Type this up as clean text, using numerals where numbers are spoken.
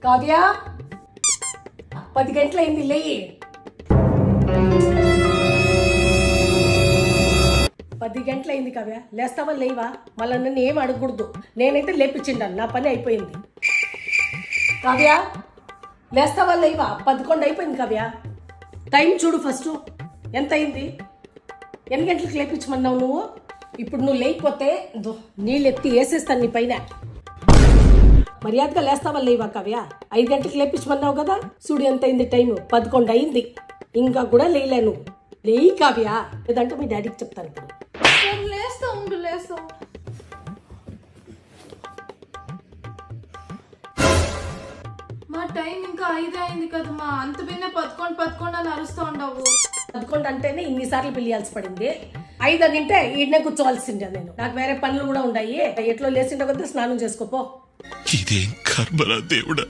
కావ్య 10 గంటలైంది లేయి 10 గంటలైంది కావ్య లేస్తావా లేవా మళ్ళీ నన్ను ఏం అడగకూడదు నేనైతే లేపించిండాను నా పని అయిపోయింది కావ్య లేస్తావా లేవా 11 అయిపోయింది కావ్య టైం చూడు ఫస్ట్ ఎంత అయింది ఎన్ని గంటలకు లేపించమన్నావు నువ్వు ఇప్పుడు నువ్వు లేకపోతే నీళ్ళు ఎత్తి వేసేస్తాను నీ పైన మర్యాదగా లేస్తావా లేవా కావ్య 5 గంటలకు లేపించమన్నావు కదా చూడు ఎంత అయింది టైం 11 అయింది ఇంకా కూడా లేలేను లేయి కావ్య లేదంటే మీ డాడీకి చెప్తాను ఇప్పుడు మా టైం ఇంకా 5 అయింది కదా మా అంత బిన్న 11 అని అరుస్తూ ఉండవు 11 అంటేనే ఇన్నిసార్లు పిలియాల్సి పడింది 5 అని తింటే ఈడనే కూర్చోవాల్సిందే నేను నాకు వేరే పనులు కూడా ఉన్నాయి ఎట్లో లేచిండే కొద్దిగా స్నానం చేసుకోపో ఇదేం కర్మరా దేవుడా.